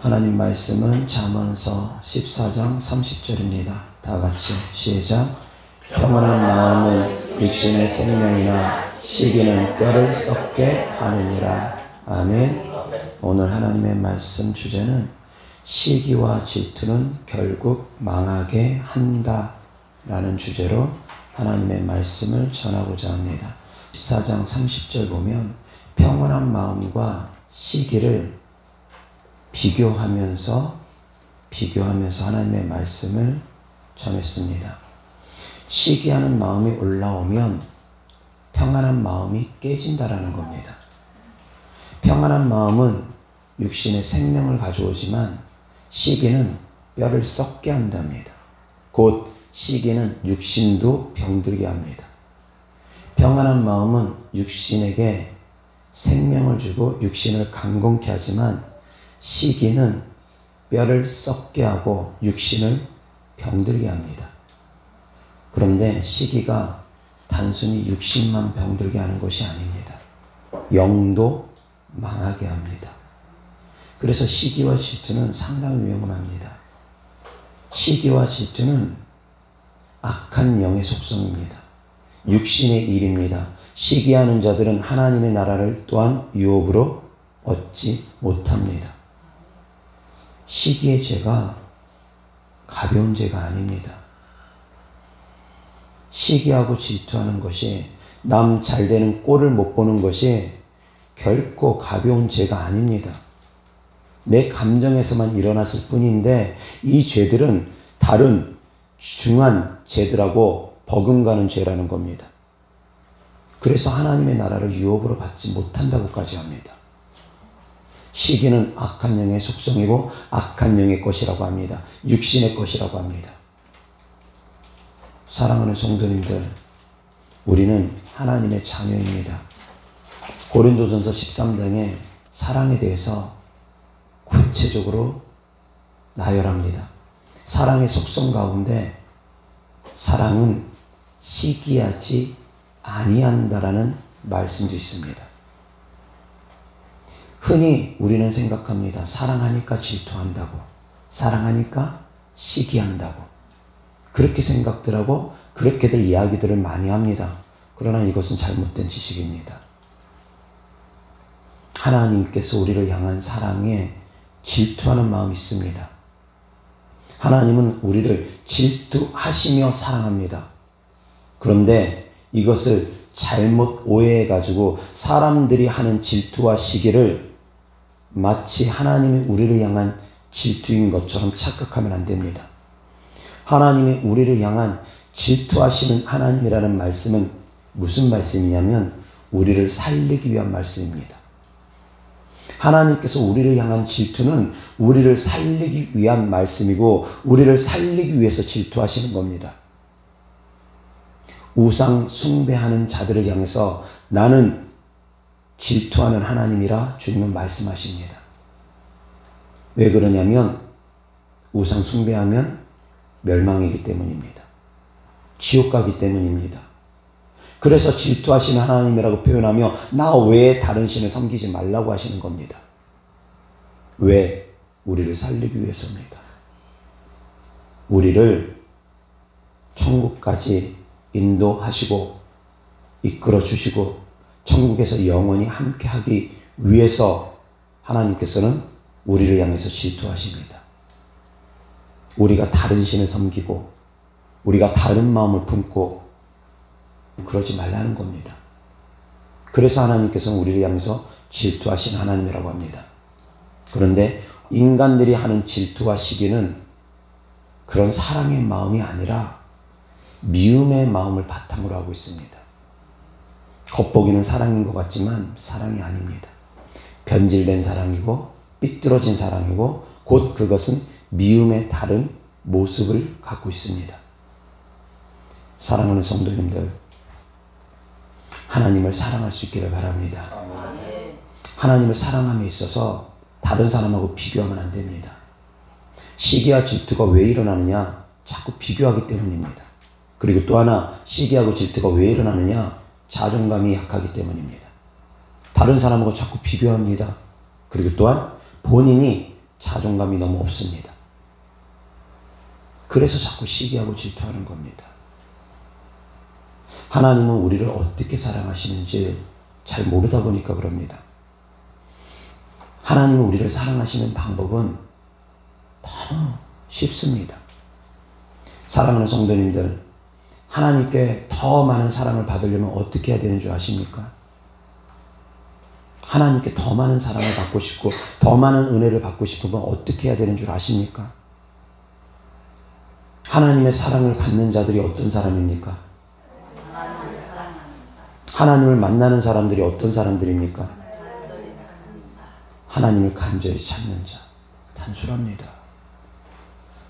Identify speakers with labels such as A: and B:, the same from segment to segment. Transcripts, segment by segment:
A: 하나님 말씀은 잠언서 14장 30절입니다. 다 같이 시작. 평안한 마음은 육신의 생명이나 시기는 뼈를 썩게 하느니라. 아멘. 오늘 하나님의 말씀 주제는 시기와 질투는 결국 망하게 한다 라는 주제로 하나님의 말씀을 전하고자 합니다. 14장 30절 보면 평안한 마음과 시기를 비교하면서 하나님의 말씀을 전했습니다. 시기하는 마음이 올라오면 평안한 마음이 깨진다라는 겁니다. 평안한 마음은 육신의 생명을 가져오지만 시기는 뼈를 썩게 한답니다. 곧 시기는 육신도 병들게 합니다. 평안한 마음은 육신에게 생명을 주고 육신을 강건케 하지만 시기는 뼈를 썩게 하고 육신을 병들게 합니다. 그런데 시기가 단순히 육신만 병들게 하는 것이 아닙니다. 영도 망하게 합니다. 그래서 시기와 질투는 상당히 위험합니다. 시기와 질투는 악한 영의 속성입니다. 육신의 일입니다. 시기하는 자들은 하나님의 나라를 또한 유업으로 얻지 못합니다. 시기의 죄가 가벼운 죄가 아닙니다. 시기하고 질투하는 것이 남 잘되는 꼴을 못 보는 것이 결코 가벼운 죄가 아닙니다. 내 감정에서만 일어났을 뿐인데 이 죄들은 다른 중한 죄들하고 버금가는 죄라는 겁니다. 그래서 하나님의 나라를 유업으로 받지 못한다고까지 합니다. 시기는 악한 영의 속성이고 악한 영의 것이라고 합니다. 육신의 것이라고 합니다. 사랑하는 성도님들, 우리는 하나님의 자녀입니다. 고린도전서 13장에 사랑에 대해서 구체적으로 나열합니다. 사랑의 속성 가운데 사랑은 시기하지 아니한다라는 말씀도 있습니다. 흔히 우리는 생각합니다. 사랑하니까 질투한다고, 사랑하니까 시기한다고, 그렇게 생각들하고 그렇게들 이야기들을 많이 합니다. 그러나 이것은 잘못된 지식입니다. 하나님께서 우리를 향한 사랑에 질투하는 마음이 있습니다. 하나님은 우리를 질투하시며 사랑합니다. 그런데 이것을 잘못 오해해가지고 사람들이 하는 질투와 시기를 마치 하나님이 우리를 향한 질투인 것처럼 착각하면 안 됩니다. 하나님이 우리를 향한 질투하시는 하나님이라는 말씀은 무슨 말씀이냐면 우리를 살리기 위한 말씀입니다. 하나님께서 우리를 향한 질투는 우리를 살리기 위한 말씀이고 우리를 살리기 위해서 질투하시는 겁니다. 우상 숭배하는 자들을 향해서 나는 질투하는 하나님이라 주님은 말씀하십니다. 왜 그러냐면 우상 숭배하면 멸망이기 때문입니다. 지옥 가기 때문입니다. 그래서 질투하시는 하나님이라고 표현하며 나 외에 다른 신을 섬기지 말라고 하시는 겁니다. 왜? 우리를 살리기 위해서입니다. 우리를 천국까지 인도하시고 이끌어 주시고 천국에서 영원히 함께 하기 위해서 하나님께서는 우리를 향해서 질투하십니다. 우리가 다른 신을 섬기고 우리가 다른 마음을 품고 그러지 말라는 겁니다. 그래서 하나님께서는 우리를 향해서 질투하신 하나님이라고 합니다. 그런데 인간들이 하는 질투와 시기는 그런 사랑의 마음이 아니라 미움의 마음을 바탕으로 하고 있습니다. 겉보기는 사랑인 것 같지만 사랑이 아닙니다. 변질된 사랑이고 삐뚤어진 사랑이고 곧 그것은 미움의 다른 모습을 갖고 있습니다. 사랑하는 성도님들, 하나님을 사랑할 수 있기를 바랍니다. 하나님을 사랑함에 있어서 다른 사람하고 비교하면 안 됩니다. 시기와 질투가 왜 일어나느냐? 자꾸 비교하기 때문입니다. 그리고 또 하나, 시기하고 질투가 왜 일어나느냐? 자존감이 약하기 때문입니다. 다른 사람하고 자꾸 비교합니다. 그리고 또한 본인이 자존감이 너무 없습니다. 그래서 자꾸 시기하고 질투하는 겁니다. 하나님은 우리를 어떻게 사랑하시는지 잘 모르다 보니까 그럽니다. 하나님은 우리를 사랑하시는 방법은 너무 쉽습니다. 사랑하는 성도님들, 하나님께 더 많은 사랑을 받으려면 어떻게 해야 되는 줄 아십니까? 하나님께 더 많은 사랑을 받고 싶고 더 많은 은혜를 받고 싶으면 어떻게 해야 되는 줄 아십니까? 하나님의 사랑을 받는 자들이 어떤 사람입니까? 하나님을 만나는 사람들이 어떤 사람들입니까? 하나님을 간절히 찾는 자. 단순합니다.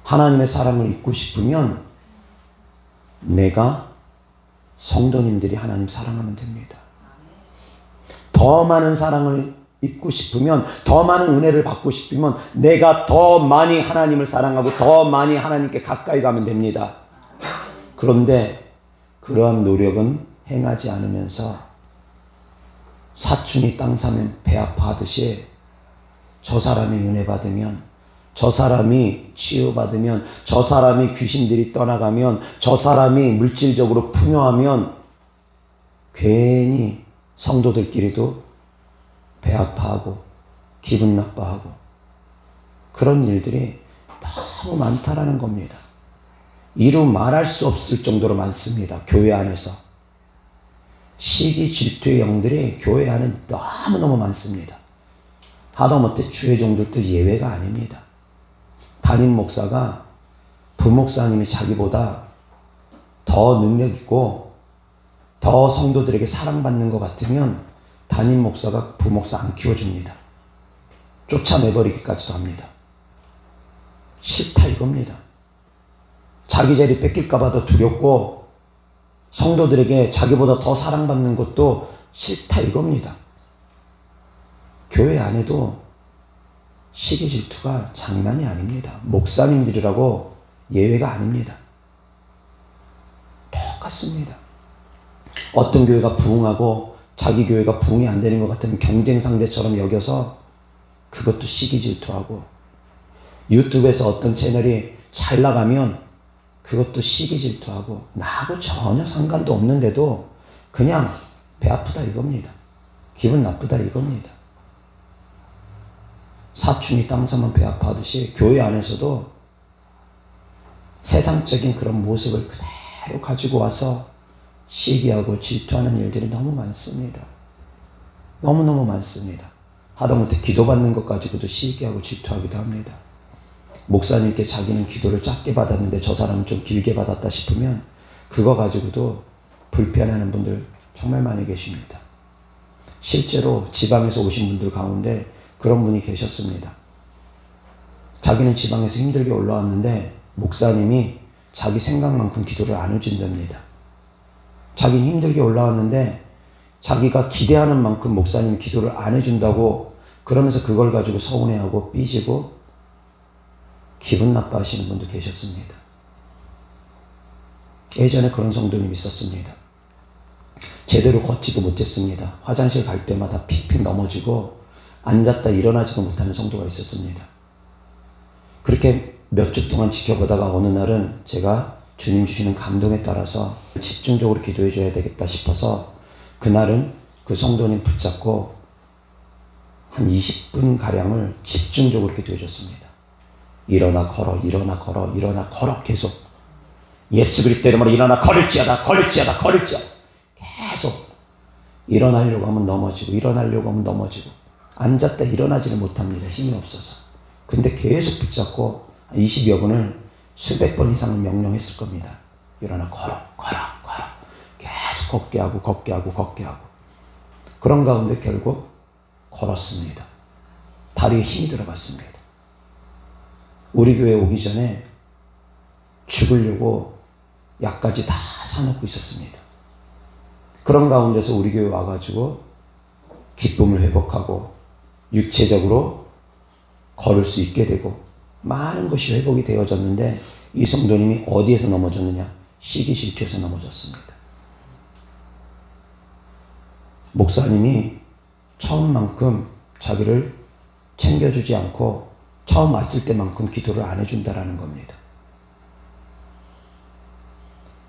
A: 하나님의 사랑을 잊고 싶으면 내가, 성도님들이 하나님 사랑하면 됩니다. 더 많은 사랑을 잊고 싶으면, 더 많은 은혜를 받고 싶으면 내가 더 많이 하나님을 사랑하고 더 많이 하나님께 가까이 가면 됩니다. 그런데 그러한 노력은 행하지 않으면서 사춘이 땅 사면 배 아파하듯이 저 사람이 은혜 받으면, 저 사람이 치유받으면, 저 사람이 귀신들이 떠나가면, 저 사람이 물질적으로 풍요하면 괜히 성도들끼리도 배 아파하고 기분 나빠하고 그런 일들이 너무 많다라는 겁니다. 이루 말할 수 없을 정도로 많습니다. 교회 안에서. 시기 질투의 영들이 교회 안에 너무너무 많습니다. 하다못해 주의 종들도 예외가 아닙니다. 담임 목사가 부목사님이 자기보다 더 능력 있고 더 성도들에게 사랑받는 것 같으면 담임 목사가 부목사 안 키워줍니다. 쫓아내버리기까지도 합니다. 싫다 이겁니다. 자기 자리 뺏길까 봐 더 두렵고 성도들에게 자기보다 더 사랑받는 것도 싫다 이겁니다. 교회 안에도 시기 질투가 장난이 아닙니다. 목사님들이라고 예외가 아닙니다. 똑같습니다. 어떤 교회가 부흥하고 자기 교회가 부흥이 안 되는 것 같으면 경쟁 상대처럼 여겨서 그것도 시기 질투하고, 유튜브에서 어떤 채널이 잘 나가면 그것도 시기 질투하고, 나하고 전혀 상관도 없는데도 그냥 배 아프다 이겁니다. 기분 나쁘다 이겁니다. 사춘이 땅 사면 배 아파하듯이 교회 안에서도 세상적인 그런 모습을 그대로 가지고 와서 시기하고 질투하는 일들이 너무 많습니다. 너무너무 많습니다. 하다못해 기도받는 것 가지고도 시기하고 질투하기도 합니다. 목사님께 자기는 기도를 짧게 받았는데 저 사람은 좀 길게 받았다 싶으면 그거 가지고도 불편해하는 분들 정말 많이 계십니다. 실제로 지방에서 오신 분들 가운데 그런 분이 계셨습니다. 자기는 지방에서 힘들게 올라왔는데 목사님이 자기 생각만큼 기도를 안 해준답니다. 자기는 힘들게 올라왔는데 자기가 기대하는 만큼 목사님 기도를 안 해준다고 그러면서 그걸 가지고 서운해하고 삐지고 기분 나빠하시는 분도 계셨습니다. 예전에 그런 성도님이 있었습니다. 제대로 걷지도 못했습니다. 화장실 갈 때마다 픽픽 넘어지고 앉았다 일어나지도 못하는 성도가 있었습니다. 그렇게 몇 주 동안 지켜보다가 어느 날은 제가 주님 주시는 감동에 따라서 집중적으로 기도해 줘야 되겠다 싶어서 그날은 그 성도님 붙잡고 한 20분가량을 집중적으로 기도해 줬습니다. 일어나 걸어, 일어나 걸어, 일어나 걸어 계속. 예수 그리스도 이름으로 일어나 걸을지어다, 걸을지어다, 걸을지어다. 계속 일어나려고 하면 넘어지고 일어나려고 하면 넘어지고 앉았다 일어나지를 못합니다. 힘이 없어서. 근데 계속 붙잡고 20여 분을 수백 번 이상을 명령했을 겁니다. 일어나 걸어, 걸어, 걸어. 계속 걷게 하고 걷게 하고 걷게 하고. 그런 가운데 결국 걸었습니다. 다리에 힘이 들어갔습니다. 우리 교회 오기 전에 죽으려고 약까지 다 사놓고 있었습니다. 그런 가운데서 우리 교회 와가지고 기쁨을 회복하고 육체적으로 걸을 수 있게 되고 많은 것이 회복이 되어졌는데 이 성도님이 어디에서 넘어졌느냐? 시기 질투에서 넘어졌습니다. 목사님이 처음만큼 자기를 챙겨주지 않고 처음 왔을 때만큼 기도를 안 해준다라는 겁니다.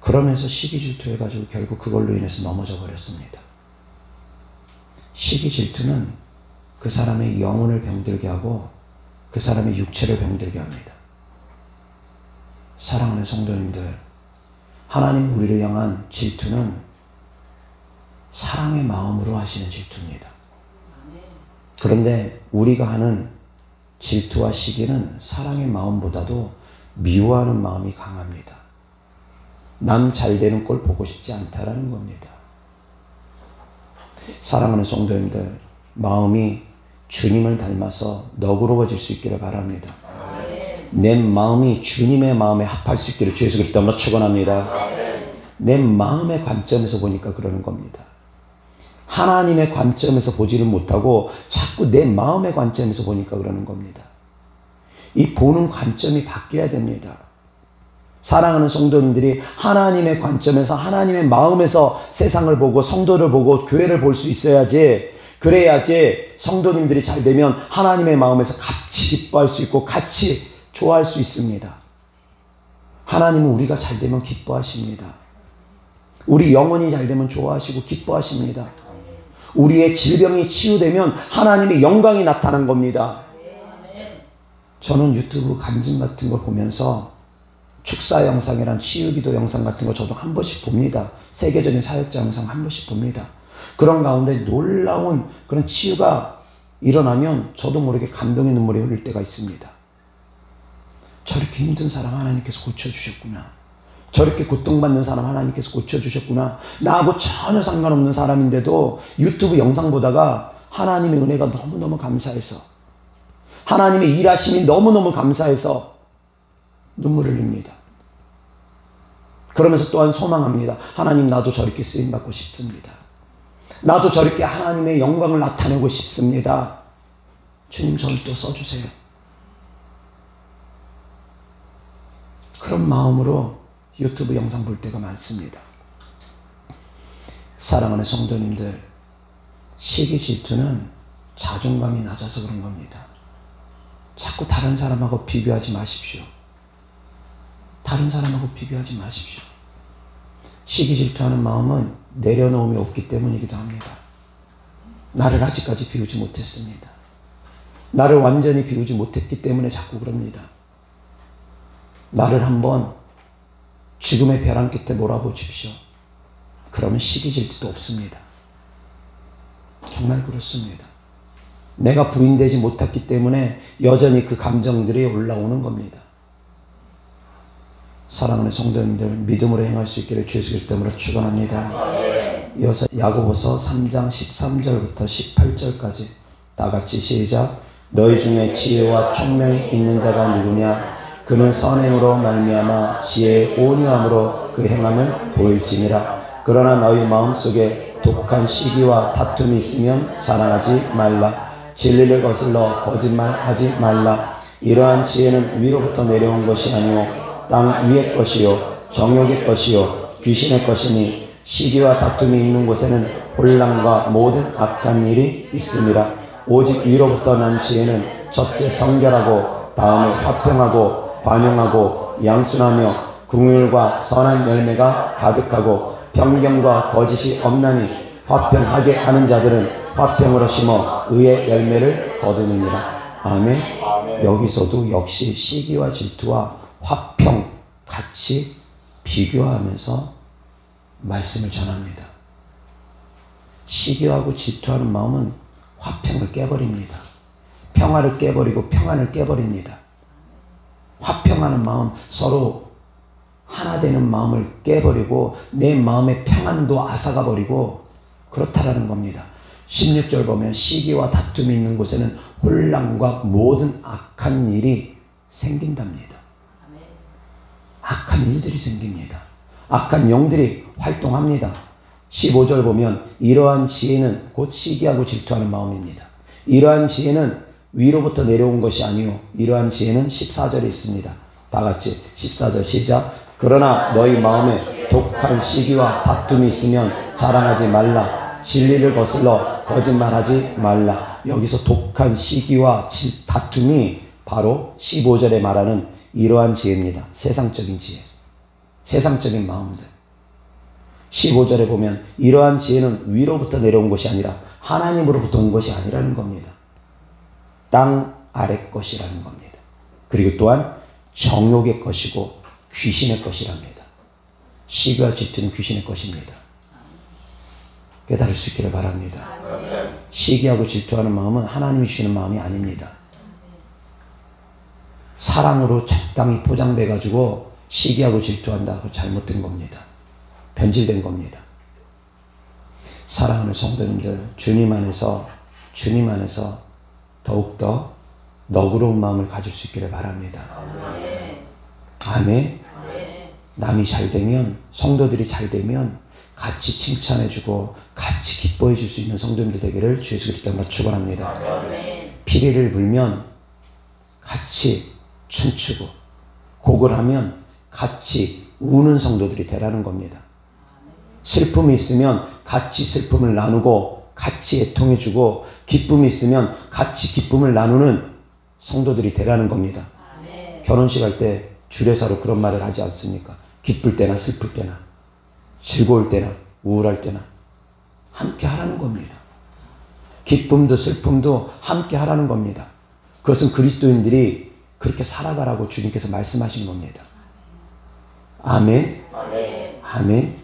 A: 그러면서 시기 질투해가지고 결국 그걸로 인해서 넘어져 버렸습니다. 시기 질투는 그 사람의 영혼을 병들게 하고 그 사람의 육체를 병들게 합니다. 사랑하는 성도님들, 하나님 우리를 향한 질투는 사랑의 마음으로 하시는 질투입니다. 그런데 우리가 하는 질투와 시기는 사랑의 마음보다도 미워하는 마음이 강합니다. 남 잘되는 꼴 보고 싶지 않다라는 겁니다. 사랑하는 성도님들, 마음이 주님을 닮아서 너그러워질 수 있기를 바랍니다. 내 마음이 주님의 마음에 합할 수 있기를 주 예수 그리스도로 축원합니다. 내 마음의 관점에서 보니까 그러는 겁니다. 하나님의 관점에서 보지를 못하고 자꾸 내 마음의 관점에서 보니까 그러는 겁니다. 이 보는 관점이 바뀌어야 됩니다. 사랑하는 성도님들이 하나님의 관점에서 하나님의 마음에서 세상을 보고 성도를 보고 교회를 볼 수 있어야지, 그래야지 성도님들이 잘 되면 하나님의 마음에서 같이 기뻐할 수 있고 같이 좋아할 수 있습니다. 하나님은 우리가 잘 되면 기뻐하십니다. 우리 영혼이 잘 되면 좋아하시고 기뻐하십니다. 우리의 질병이 치유되면 하나님의 영광이 나타난 겁니다. 저는 유튜브 간증 같은 걸 보면서 축사 영상이란 치유기도 영상 같은 거 저도 한 번씩 봅니다. 세계적인 사역자 영상 한 번씩 봅니다. 그런 가운데 놀라운 그런 치유가 일어나면 저도 모르게 감동의 눈물이 흘릴 때가 있습니다. 저렇게 힘든 사람 하나님께서 고쳐주셨구나. 저렇게 고통받는 사람 하나님께서 고쳐주셨구나. 나하고 전혀 상관없는 사람인데도 유튜브 영상 보다가 하나님의 은혜가 너무너무 감사해서, 하나님의 일하심이 너무너무 감사해서 눈물을 흘립니다. 그러면서 또한 소망합니다. 하나님, 나도 저렇게 쓰임받고 싶습니다. 나도 저렇게 하나님의 영광을 나타내고 싶습니다. 주님, 저를 또 써주세요. 그런 마음으로 유튜브 영상 볼 때가 많습니다. 사랑하는 성도님들, 시기 질투는 자존감이 낮아서 그런 겁니다. 자꾸 다른 사람하고 비교하지 마십시오. 다른 사람하고 비교하지 마십시오. 시기 질투하는 마음은 내려놓음이 없기 때문이기도 합니다. 나를 아직까지 비우지 못했습니다. 나를 완전히 비우지 못했기 때문에 자꾸 그럽니다. 나를 한번 죽음의 벼랑 끝에 몰아보십시오. 그러면 시기 질투도 없습니다. 정말 그렇습니다. 내가 부인되지 못했기 때문에 여전히 그 감정들이 올라오는 겁니다. 사랑하는 성도님들, 믿음으로 행할 수 있기를 주 예수 그리스도로 축원합니다. 이어서 야고보서 3장 13절부터 18절까지 다 같이 시작. 너희 중에 지혜와 총명이 있는 자가 누구냐? 그는 선행으로 말미암아 지혜의 온유함으로 그 행함을 보일지니라. 그러나 너희 마음속에 독한 시기와 다툼이 있으면 자랑하지 말라. 진리를 거슬러 거짓말하지 말라. 이러한 지혜는 위로부터 내려온 것이 아니오 땅 위의 것이요 정욕의 것이요 귀신의 것이니 시기와 다툼이 있는 곳에는 혼란과 모든 악한 일이 있음이라. 오직 위로부터 난 지혜는 첫째 성결하고 다음에 화평하고 관용하고 양순하며 긍휼과 선한 열매가 가득하고 편견과 거짓이 없나니 화평하게 하는 자들은 화평으로 심어 의의 열매를 거두느니라. 아멘. 여기서도 역시 시기와 질투와 화평 같이 비교하면서 말씀을 전합니다. 시기하고 질투하는 마음은 화평을 깨버립니다. 평화를 깨버리고 평안을 깨버립니다. 화평하는 마음, 서로 하나 되는 마음을 깨버리고 내 마음의 평안도 앗아가 버리고 그렇다라는 겁니다. 16절 보면 시기와 다툼이 있는 곳에는 혼란과 모든 악한 일이 생긴답니다. 악한 일들이 생깁니다. 악한 영들이 활동합니다. 15절 보면 이러한 지혜는 곧 시기하고 질투하는 마음입니다. 이러한 지혜는 위로부터 내려온 것이 아니요 이러한 지혜는 14절에 있습니다. 다 같이 14절 시작. 그러나 너희 마음에 독한 시기와 다툼이 있으면 자랑하지 말라. 진리를 거슬러 거짓말하지 말라. 여기서 독한 시기와 다툼이 바로 15절에 말하는 이러한 지혜입니다. 세상적인 지혜. 세상적인 마음들. 15절에 보면 이러한 지혜는 위로부터 내려온 것이 아니라 하나님으로부터 온 것이 아니라는 겁니다. 땅 아래 것이라는 겁니다. 그리고 또한 정욕의 것이고 귀신의 것이랍니다. 시기와 질투는 귀신의 것입니다. 깨달을 수 있기를 바랍니다. 시기하고 질투하는 마음은 하나님이 주시는 마음이 아닙니다. 사랑으로 적당히 포장돼 가지고 시기하고 질투한다고 잘못된 겁니다. 변질된 겁니다. 사랑하는 성도님들, 주님 안에서 더욱더 너그러운 마음을 가질 수 있기를 바랍니다. 아멘. 남이 잘 되면, 성도들이 잘 되면 같이 칭찬해주고 같이 기뻐해 줄 수 있는 성도님들 되기를 주 예수 그리스도 이름으로 축원합니다. 피리를 불면 같이 춤추고 곡을 하면 같이 우는 성도들이 되라는 겁니다. 슬픔이 있으면 같이 슬픔을 나누고 같이 애통해주고, 기쁨이 있으면 같이 기쁨을 나누는 성도들이 되라는 겁니다. 결혼식 할 때 주례사로 그런 말을 하지 않습니까? 기쁠 때나 슬플 때나 즐거울 때나 우울할 때나 함께 하라는 겁니다. 기쁨도 슬픔도 함께 하라는 겁니다. 그것은 그리스도인들이 그렇게 살아가라고 주님께서 말씀하신 겁니다. 아멘. 아멘.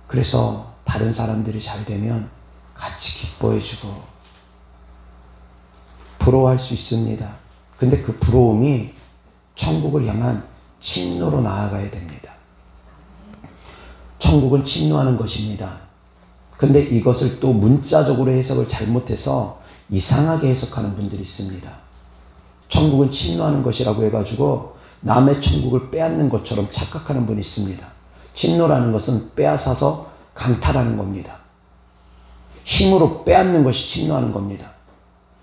A: 그래서 다른 사람들이 잘 되면 같이 기뻐해주고 부러워할 수 있습니다. 근데 그 부러움이 천국을 향한 침노로 나아가야 됩니다. 천국은 침노하는 것입니다. 근데 이것을 또 문자적으로 해석을 잘못해서 이상하게 해석하는 분들이 있습니다. 천국은 침노하는 것이라고 해가지고 남의 천국을 빼앗는 것처럼 착각하는 분이 있습니다. 침노라는 것은 빼앗아서 강탈하는 겁니다. 힘으로 빼앗는 것이 침노하는 겁니다.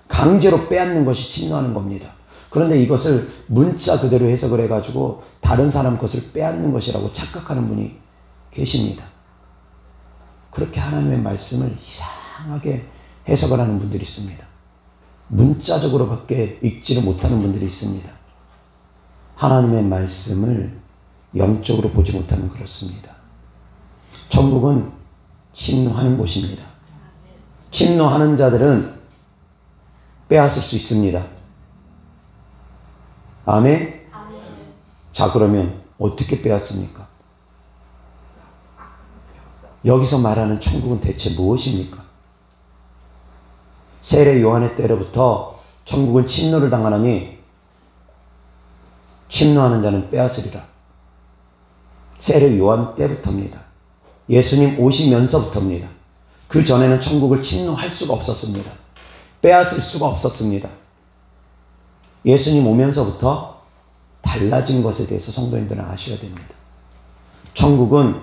A: 강제로 빼앗는 것이 침노하는 겁니다. 그런데 이것을 문자 그대로 해석을 해가지고 다른 사람 것을 빼앗는 것이라고 착각하는 분이 계십니다. 그렇게 하나님의 말씀을 이상하게 해석을 하는 분들이 있습니다. 문자적으로밖에 읽지를 못하는 분들이 있습니다. 하나님의 말씀을 영적으로 보지 못하면 그렇습니다. 천국은 침노하는 곳입니다. 침노하는 자들은 빼앗을 수 있습니다. 아멘? 자, 그러면 어떻게 빼앗습니까? 여기서 말하는 천국은 대체 무엇입니까? 세례 요한의 때로부터 천국은 침노를 당하나니 침노하는 자는 빼앗으리라. 세례 요한 때부터입니다. 예수님 오시면서부터입니다. 그 전에는 천국을 침노할 수가 없었습니다. 빼앗을 수가 없었습니다. 예수님 오면서부터 달라진 것에 대해서 성도님들은 아셔야 됩니다. 천국은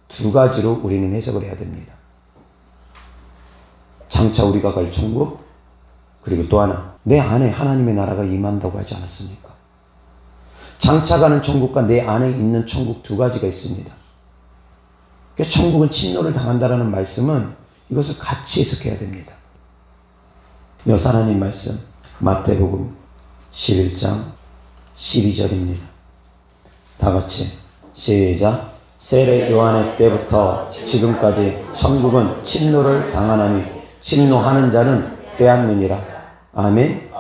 A: 두 가지로 우리는 해석을 해야 됩니다. 장차 우리가 갈 천국, 그리고 또 하나, 내 안에 하나님의 나라가 임한다고 하지 않았습니까? 장차 가는 천국과 내 안에 있는 천국 두 가지가 있습니다. 그래서 천국은 침노를 당한다라는 말씀은 이것을 같이 해석해야 됩니다. 여호와 하나님 말씀, 마태복음 11장 12절입니다. 다 같이 시작. 세례 요한의 때부터 지금까지 천국은 침노를 당하나니 침노하는 자는 빼앗느니라. 아멘.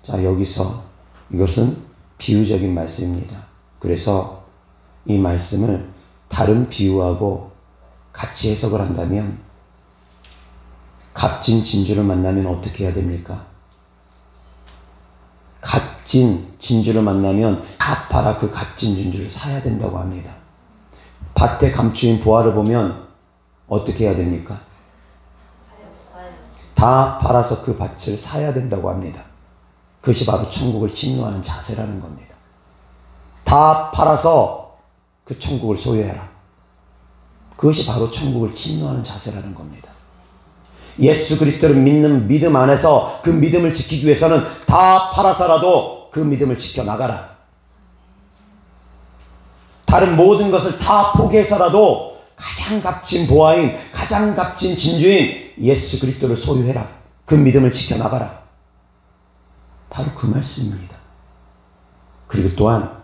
A: 자, 여기서 이것은 비유적인 말씀입니다. 그래서 이 말씀을 다른 비유하고 같이 해석을 한다면, 값진 진주를 만나면 어떻게 해야 됩니까? 값진 진주를 만나면 다 팔아 그 값진 진주를 사야 된다고 합니다. 밭에 감추인 보화를 보면 어떻게 해야 됩니까? 다 팔아서 그 밭을 사야 된다고 합니다. 그것이 바로 천국을 침노하는 자세라는 겁니다. 다 팔아서 그 천국을 소유해라. 그것이 바로 천국을 침노하는 자세라는 겁니다. 예수 그리스도를 믿는 믿음 안에서 그 믿음을 지키기 위해서는 다 팔아서라도 그 믿음을 지켜나가라. 다른 모든 것을 다 포기해서라도 가장 값진 보화인, 가장 값진 진주인 예수 그리스도를 소유해라. 그 믿음을 지켜나가라. 바로 그 말씀입니다. 그리고 또한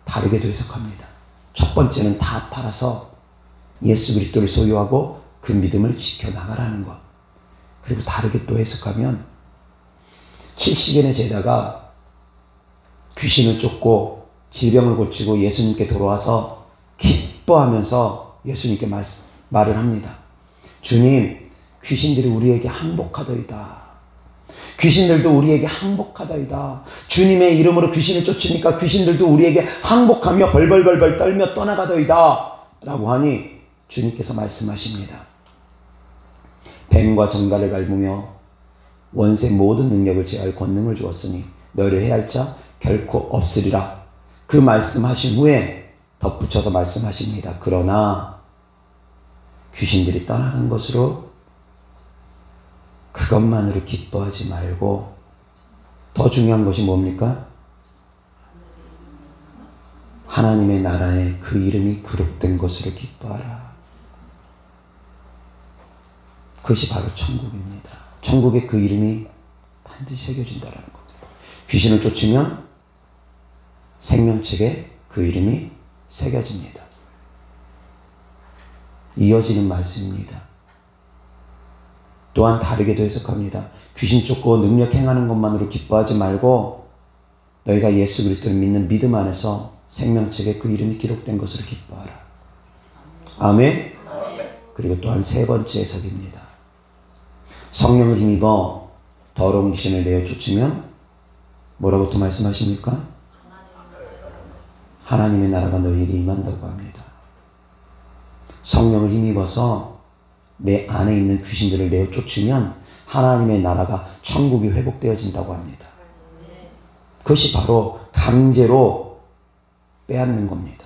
A: 다르게도 해석합니다. 첫 번째는 다 팔아서 예수 그리스도를 소유하고 그 믿음을 지켜나가라는 것. 그리고 다르게 또 해석하면 70인의 제자가 귀신을 쫓고 질병을 고치고 예수님께 돌아와서 기뻐하면서 예수님께 말을 합니다. 주님, 귀신들이 우리에게 항복하더이다. 귀신들도 우리에게 항복하더이다. 주님의 이름으로 귀신을 쫓으니까 귀신들도 우리에게 항복하며 벌벌벌벌 떨며 떠나가더이다. 라고 하니 주님께서 말씀하십니다. 뱀과 정갈을 밟으며 원수의 모든 능력을 제할 권능을 주었으니 너희를 해할 자 결코 없으리라. 그 말씀하신 후에 덧붙여서 말씀하십니다. 그러나 귀신들이 떠나는 것으로 그것만으로 기뻐하지 말고 더 중요한 것이 뭡니까? 하나님의 나라에 그 이름이 기록된 것으로 기뻐하라. 그것이 바로 천국입니다. 천국에 그 이름이 반드시 새겨진다는 겁니다. 귀신을 쫓으면 생명책에 그 이름이 새겨집니다. 이어지는 말씀입니다. 또한 다르게도 해석합니다. 귀신 쫓고 능력 행하는 것만으로 기뻐하지 말고 너희가 예수 그리스도를 믿는 믿음 안에서 생명책에 그 이름이 기록된 것으로 기뻐하라. 아멘. 그리고 또한 세 번째 해석입니다. 성령을 힘입어 더러운 귀신을 내어 쫓으면 뭐라고 또 말씀하십니까? 하나님의 나라가 너희에게 임한다고 합니다. 성령을 힘입어서 내 안에 있는 귀신들을 내어 쫓으면 하나님의 나라가 천국이 회복되어진다고 합니다. 그것이 바로 강제로 빼앗는 겁니다.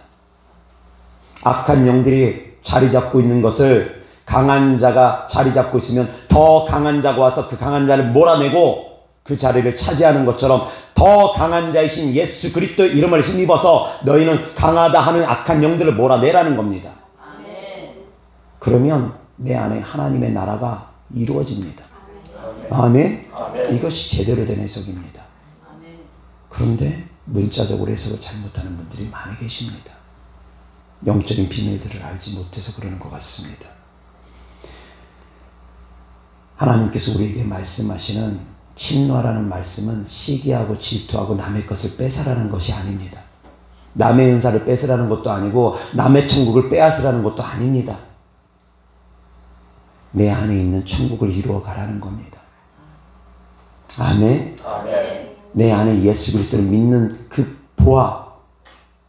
A: 악한 영들이 자리 잡고 있는 것을 강한 자가 자리 잡고 있으면 더 강한 자가 와서 그 강한 자를 몰아내고 그 자리를 차지하는 것처럼 더 강한 자이신 예수 그리스도의 이름을 힘입어서 너희는 강하다 하는 악한 영들을 몰아내라는 겁니다. 그러면 내 안에 하나님의 나라가 이루어집니다. 아멘. 이것이 제대로 된 해석입니다. 그런데 문자적으로 해석을 잘못하는 분들이 많이 계십니다. 영적인 비밀들을 알지 못해서 그러는 것 같습니다. 하나님께서 우리에게 말씀하시는 침노하라는 말씀은 시기하고 질투하고 남의 것을 뺏으라는 것이 아닙니다. 남의 은사를 뺏으라는 것도 아니고 남의 천국을 빼앗으라는 것도 아닙니다. 내 안에 있는 천국을 이루어 가라는 겁니다. 아멘. 내 안에 예수 그리스도를 믿는 그 보아,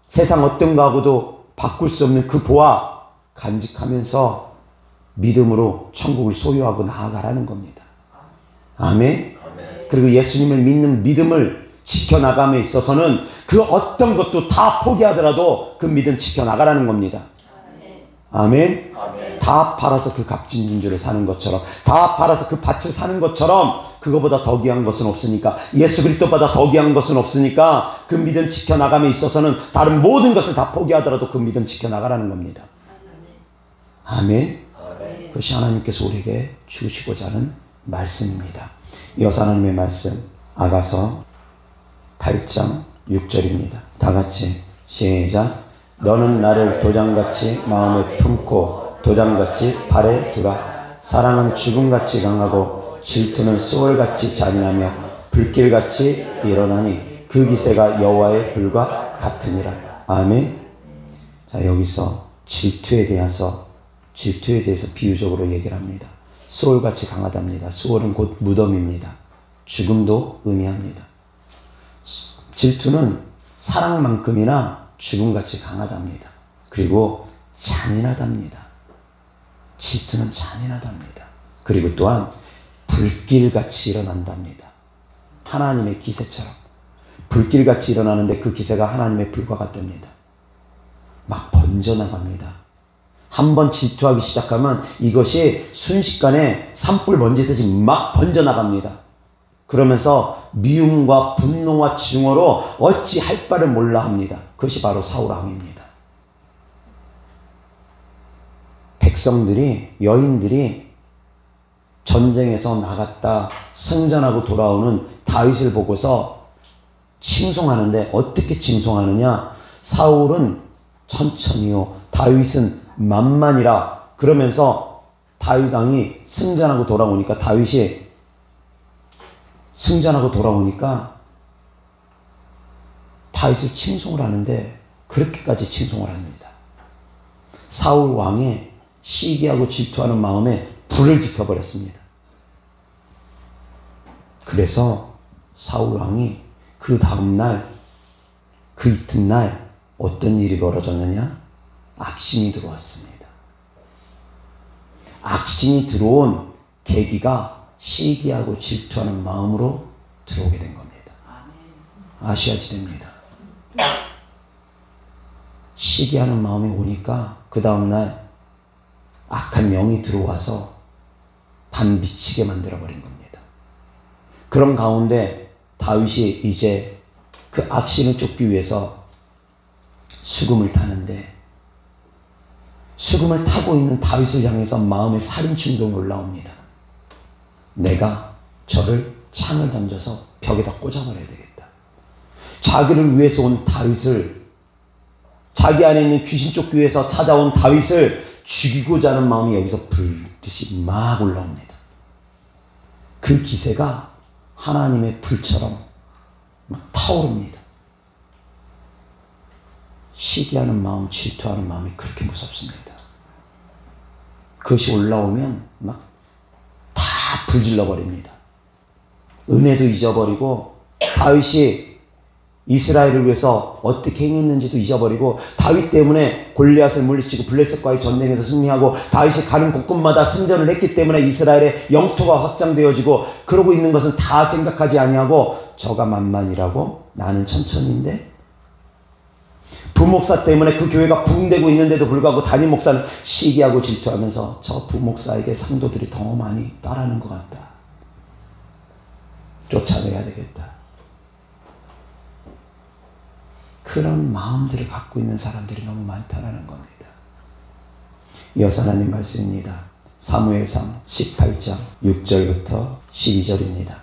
A: 세상 어떤 거하고도 바꿀 수 없는 그 보아 간직하면서 믿음으로 천국을 소유하고 나아가라는 겁니다. 아멘. 그리고 예수님을 믿는 믿음을 지켜나감에 있어서는 그 어떤 것도 다 포기하더라도 그 믿음 지켜나가라는 겁니다. 아멘. 다 팔아서 그 값진 진주를 사는 것처럼, 다 팔아서 그 밭을 사는 것처럼 그거보다 더 귀한 것은 없으니까, 예수 그리스도보다 더 귀한 것은 없으니까 그 믿음 지켜나감에 있어서는 다른 모든 것을 다 포기하더라도 그 믿음 지켜나가라는 겁니다. 아멘. 그것이 하나님께서 우리에게 주시고자 하는 말씀입니다. 이어서 하나님의 말씀 아가서 8장 6절입니다. 다 같이 시작. 너는 나를 도장같이 마음에 품고 도장같이 발에 두라. 사랑은 죽음같이 강하고 질투는 소울같이 잔인하며 불길같이 일어나니 그 기세가 여호와의 불과 같으니라. 아멘. 자, 여기서 질투에 대해서 비유적으로 얘기를 합니다. 소울같이 강하답니다. 소울은 곧 무덤입니다. 죽음도 의미합니다. 질투는 사랑만큼이나 죽음같이 강하답니다. 그리고 잔인하답니다. 질투는 잔인하답니다. 그리고 또한 불길같이 일어난답니다. 하나님의 기세처럼 불길같이 일어나는데 그 기세가 하나님의 불과 같답니다. 막 번져나갑니다. 한번 질투하기 시작하면 이것이 순식간에 산불 번지듯이 막 번져나갑니다. 그러면서 미움과 분노와 증오로 어찌 할 바를 몰라 합니다. 그것이 바로 사울 왕입니다. 백성들이, 여인들이 전쟁에서 나갔다 승전하고 돌아오는 다윗을 보고서 칭송하는데 어떻게 칭송하느냐? 사울은 천천히요, 다윗은 만만이라 그러면서 다윗 왕이 승전하고 돌아오니까 다윗을 칭송을 하는데 그렇게까지 칭송을 합니다. 사울 왕의 시기하고 질투하는 마음에 불을 지펴버렸습니다. 그래서 사울 왕이 그 다음날, 그 이튿날 어떤 일이 벌어졌느냐? 악신이 들어왔습니다. 악신이 들어온 계기가 시기하고 질투하는 마음으로 들어오게 된 겁니다. 아셔야지 됩니다. 시기하는 마음이 오니까 그 다음날 악한 영이 들어와서 반미치게 만들어버린 겁니다. 그런 가운데 다윗이 이제 그 악신을 쫓기 위해서 수금을 타는데, 수금을 타고 있는 다윗을 향해서 마음의 살인 충동이 올라옵니다. 내가 저를 창을 던져서 벽에다 꽂아버려야 되겠다. 자기를 위해서 온 다윗을, 자기 안에 있는 귀신 쫓기 위해서 찾아온 다윗을 죽이고자 하는 마음이 여기서 불듯이 막 올라옵니다. 그 기세가 하나님의 불처럼 막 타오릅니다. 시기하는 마음, 질투하는 마음이 그렇게 무섭습니다. 그것이 올라오면 막 다 불질러 버립니다. 은혜도 잊어버리고, 다윗이 이스라엘을 위해서 어떻게 행했는지도 잊어버리고, 다윗 때문에 골리앗을 물리치고 블레셋과의 전쟁에서 승리하고, 다윗이 가는 곳곳마다 승전을 했기 때문에 이스라엘의 영토가 확장되어지고, 그러고 있는 것은 다 생각하지 아니하고 저가 만만이라고, 나는 천천히인데, 부목사 때문에 그 교회가 붕대고 있는데도 불구하고 담임 목사는 시기하고 질투하면서 저 부목사에게 상도들이 더 많이 따르는 것 같다. 쫓아내야 되겠다. 그런 마음들을 갖고 있는 사람들이 너무 많다는 겁니다. 이어서 하나님 말씀입니다. 사무엘상 18장 6절부터 12절입니다.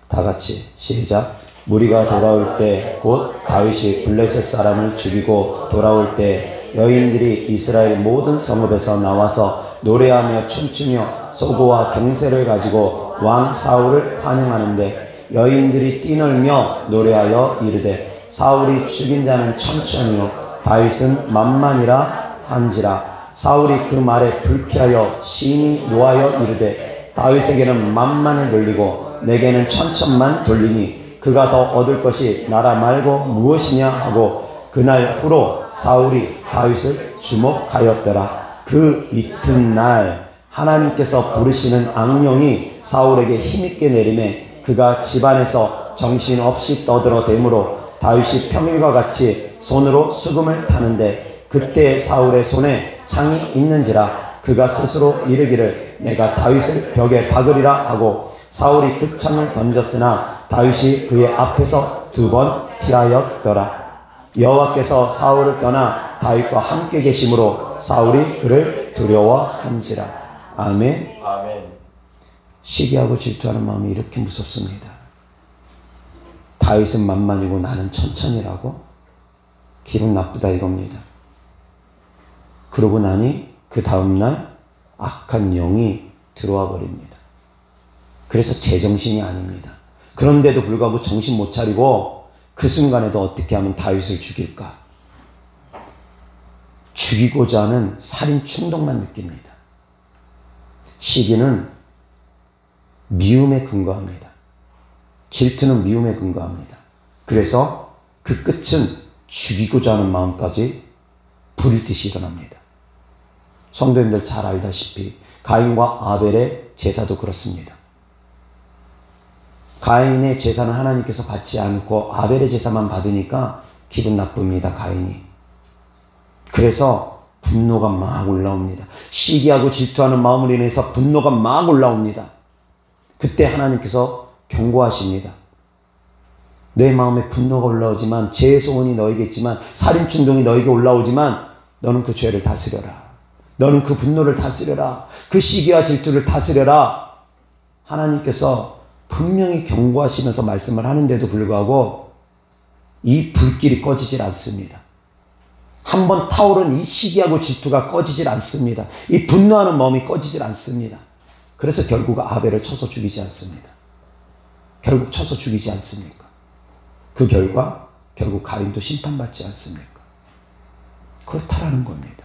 A: 다 같이 시작. 무리가 돌아올 때 곧 다윗이 블레셋 사람을 죽이고 돌아올 때 여인들이 이스라엘 모든 성읍에서 나와서 노래하며 춤추며 소고와 경세를 가지고 왕 사울을 환영하는데, 여인들이 뛰놀며 노래하여 이르되 사울이 죽인 자는 천천히요 다윗은 만만이라 한지라. 사울이 그 말에 불쾌하여 심히 노하여 이르되 다윗에게는 만만을 돌리고 내게는 천천만 돌리니 그가 더 얻을 것이 나라 말고 무엇이냐 하고, 그날 후로 사울이 다윗을 주목하였더라. 그 이튿날 하나님께서 부르시는 악령이 사울에게 힘있게 내림에 그가 집안에서 정신없이 떠들어대므로 다윗이 평일과 같이 손으로 수금을 타는데, 그때 사울의 손에 창이 있는지라. 그가 스스로 이르기를 내가 다윗을 벽에 박으리라 하고, 사울이 그 창을 던졌으나 다윗이 그의 앞에서 2번 피하였더라. 여호와께서 사울을 떠나 다윗과 함께 계심으로 사울이 그를 두려워한지라. 아멘.
B: 아멘.
A: 시기하고 질투하는 마음이 이렇게 무섭습니다. 다윗은 만만이고 나는 천천히라고? 기분 나쁘다 이겁니다. 그러고 나니 그 다음날 악한 영이 들어와 버립니다. 그래서 제정신이 아닙니다. 그런데도 불구하고 정신 못 차리고 그 순간에도 어떻게 하면 다윗을 죽일까? 죽이고자 하는 살인 충동만 느낍니다. 시기는 미움에 근거합니다. 질투는 미움에 근거합니다. 그래서 그 끝은 죽이고자 하는 마음까지 부리듯이 일어납니다. 성도님들 잘 알다시피 가인과 아벨의 제사도 그렇습니다. 가인의 제사는 하나님께서 받지 않고 아벨의 제사만 받으니까 기분 나쁩니다. 가인이. 그래서 분노가 막 올라옵니다. 시기하고 질투하는 마음으로 인해서 분노가 막 올라옵니다. 그때 하나님께서 경고하십니다. 내 마음에 분노가 올라오지만, 제 소원이 너에게 있지만, 살인 충동이 너에게 올라오지만 너는 그 죄를 다스려라. 너는 그 분노를 다스려라. 그 시기와 질투를 다스려라. 하나님께서 분명히 경고하시면서 말씀을 하는데도 불구하고 이 불길이 꺼지질 않습니다. 한번 타오른 이 시기하고 질투가 꺼지질 않습니다. 이 분노하는 마음이 꺼지질 않습니다. 그래서 결국 아벨을 쳐서 죽이지 않습니다. 결국 쳐서 죽이지 않습니까? 그 결과 결국 가인도 심판받지 않습니까? 그렇다라는 겁니다.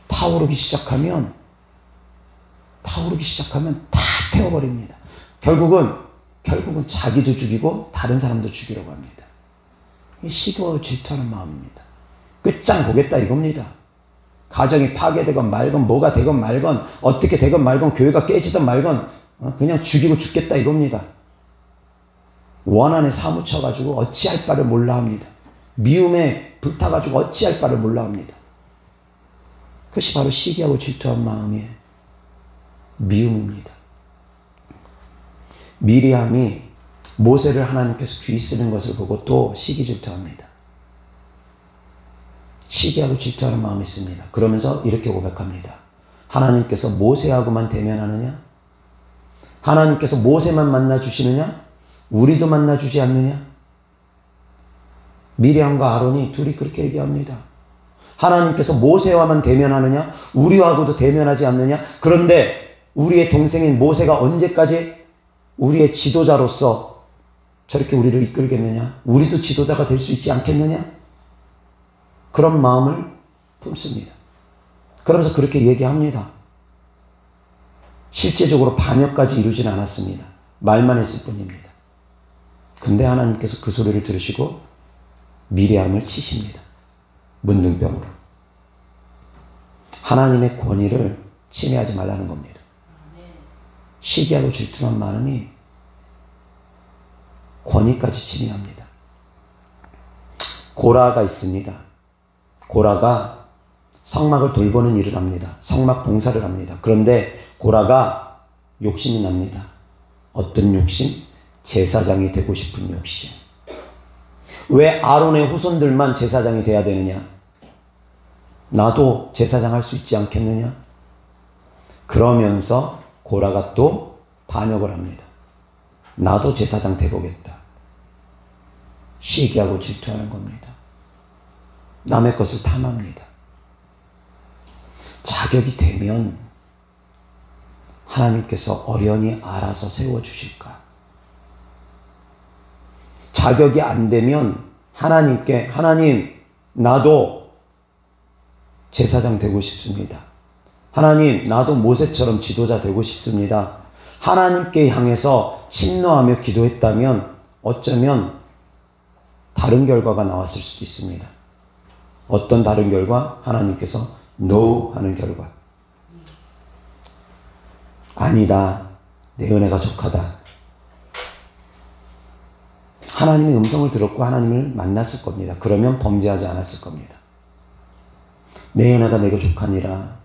A: 타오르기 시작하면 다 태워버립니다. 결국은 자기도 죽이고 다른 사람도 죽이려고 합니다. 이 시기와 질투하는 마음입니다. 끝장 보겠다 이겁니다. 가정이 파괴되건 말건 뭐가 되건 말건 어떻게 되건 말건 교회가 깨지든 말건 그냥 죽이고 죽겠다 이겁니다. 원한에 사무쳐가지고 어찌할 바를 몰라 합니다. 미움에 불타가지고 어찌할 바를 몰라 합니다. 그것이 바로 시기하고 질투한 마음의 미움입니다. 미리암이 모세를 하나님께서 귀 쓰는 것을 보고 또 시기 질투합니다. 시기하고 질투하는 마음이 있습니다. 그러면서 이렇게 고백합니다. 하나님께서 모세하고만 대면하느냐? 하나님께서 모세만 만나주시느냐? 우리도 만나주지 않느냐? 미리암과 아론이 둘이 그렇게 얘기합니다. 하나님께서 모세와만 대면하느냐? 우리하고도 대면하지 않느냐? 그런데 우리의 동생인 모세가 언제까지 우리의 지도자로서 저렇게 우리를 이끌겠느냐? 우리도 지도자가 될 수 있지 않겠느냐? 그런 마음을 품습니다. 그러면서 그렇게 얘기합니다. 실제적으로 반역까지 이루진 않았습니다. 말만 했을 뿐입니다. 근데 하나님께서 그 소리를 들으시고 미리암을 치십니다. 문둥병으로. 하나님의 권위를 침해하지 말라는 겁니다. 시기하고 질투한 마음이 권위까지 침해합니다. 고라가 있습니다. 고라가 성막을 돌보는 일을 합니다. 성막 봉사를 합니다. 그런데 고라가 욕심이 납니다. 어떤 욕심? 제사장이 되고 싶은 욕심. 왜 아론의 후손들만 제사장이 돼야 되느냐? 나도 제사장 할 수 있지 않겠느냐? 그러면서 고라가 또 반역을 합니다. 나도 제사장 돼보겠다. 시기하고 질투하는 겁니다. 남의 것을 탐합니다. 자격이 되면 하나님께서 어련히 알아서 세워주실까? 자격이 안 되면 하나님께 하나님 나도 제사장 되고 싶습니다. 하나님 나도 모세처럼 지도자 되고 싶습니다. 하나님께 향해서 침노하며 기도했다면 어쩌면 다른 결과가 나왔을 수도 있습니다. 어떤 다른 결과? 하나님께서 no 하는 결과. 아니다. 내 은혜가 족하다. 하나님의 음성을 들었고 하나님을 만났을 겁니다. 그러면 범죄하지 않았을 겁니다. 내 은혜가 내게 족하니라.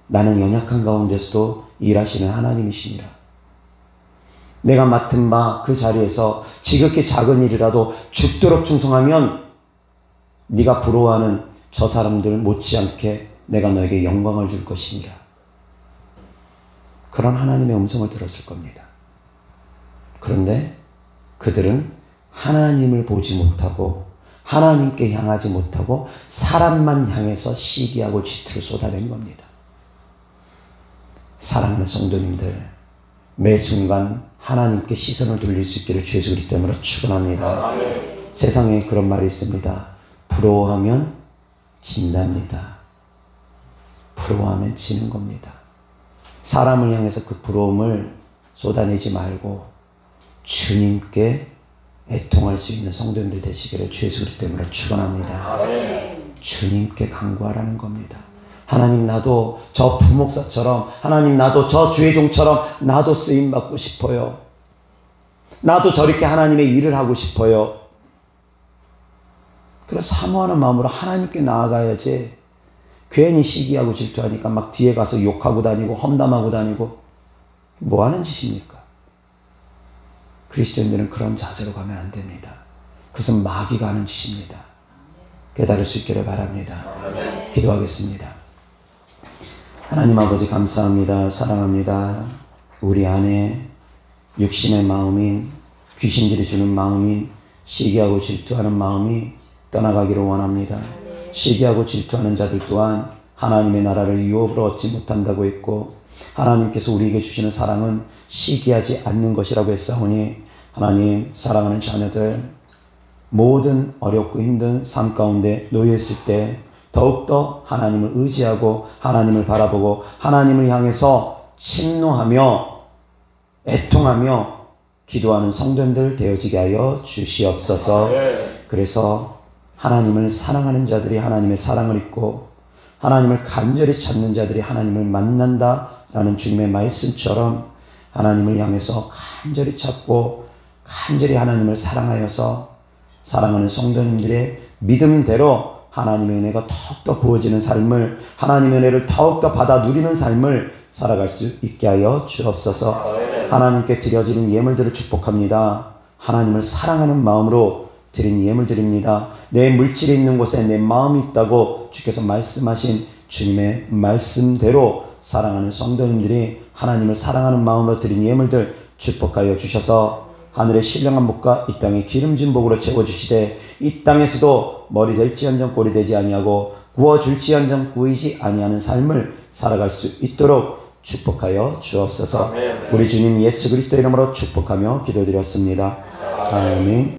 A: 나는 연약한 가운데서도 일하시는 하나님이시니라. 내가 맡은 바 그 자리에서 지극히 작은 일이라도 죽도록 충성하면 네가 부러워하는 저 사람들 못지않게 내가 너에게 영광을 줄 것이니라. 그런 하나님의 음성을 들었을 겁니다. 그런데 그들은 하나님을 보지 못하고 하나님께 향하지 못하고 사람만 향해서 시기하고 질투를 쏟아낸 겁니다. 사랑하는 성도님들, 매 순간 하나님께 시선을 돌릴 수 있기를 주 예수 그리스도 이름으로 축원합니다. 세상에 그런 말이 있습니다. 부러워하면 진답니다. 부러워하면 지는 겁니다. 사람을 향해서 그 부러움을 쏟아내지 말고 주님께 애통할 수 있는 성도님들 되시기를 주 예수 그리스도 이름으로 축원합니다. 주님께 간구하라는 겁니다. 하나님 나도 저 부목사처럼, 하나님 나도 저 주의종처럼 나도 쓰임받고 싶어요. 나도 저렇게 하나님의 일을 하고 싶어요. 그래서 사모하는 마음으로 하나님께 나아가야지 괜히 시기하고 질투하니까 막 뒤에 가서 욕하고 다니고 험담하고 다니고 뭐 하는 짓입니까? 그리스도인들은 그런 자세로 가면 안 됩니다. 그것은 마귀가 하는 짓입니다. 깨달을 수 있기를 바랍니다. 기도하겠습니다. 하나님 아버지 감사합니다. 사랑합니다. 우리 안에 육신의 마음인, 귀신들이 주는 마음인 시기하고 질투하는 마음이 떠나가기를 원합니다. 시기하고 질투하는 자들 또한 하나님의 나라를 유업으로 얻지 못한다고 했고, 하나님께서 우리에게 주시는 사랑은 시기하지 않는 것이라고 했사오니, 하나님, 사랑하는 자녀들 모든 어렵고 힘든 삶 가운데 놓여있을 때 더욱더 하나님을 의지하고 하나님을 바라보고 하나님을 향해서 침노하며 애통하며 기도하는 성도들 되어지게 하여 주시옵소서. 그래서 하나님을 사랑하는 자들이 하나님의 사랑을 입고 하나님을 간절히 찾는 자들이 하나님을 만난다라는 주님의 말씀처럼 하나님을 향해서 간절히 찾고 간절히 하나님을 사랑하여서 사랑하는 성도님들의 믿음대로 하나님의 은혜가 더욱더 부어지는 삶을, 하나님의 은혜를 더욱더 받아 누리는 삶을 살아갈 수 있게 하여 주옵소서. 하나님께 드려지는 예물들을 축복합니다. 하나님을 사랑하는 마음으로 드린 예물 드립니다. 내 물질이 있는 곳에 내 마음이 있다고 주께서 말씀하신 주님의 말씀대로 사랑하는 성도님들이 하나님을 사랑하는 마음으로 드린 예물들 축복하여 주셔서 하늘의 신령한 복과 이 땅의 기름진 복으로 채워주시되 이 땅에서도 머리 될지언정 꼬리 되지 아니하고 구워줄지언정 구이지 아니하는 삶을 살아갈 수 있도록 축복하여 주옵소서. 우리 주님 예수 그리스도 이름으로 축복하며 기도드렸습니다. 아멘.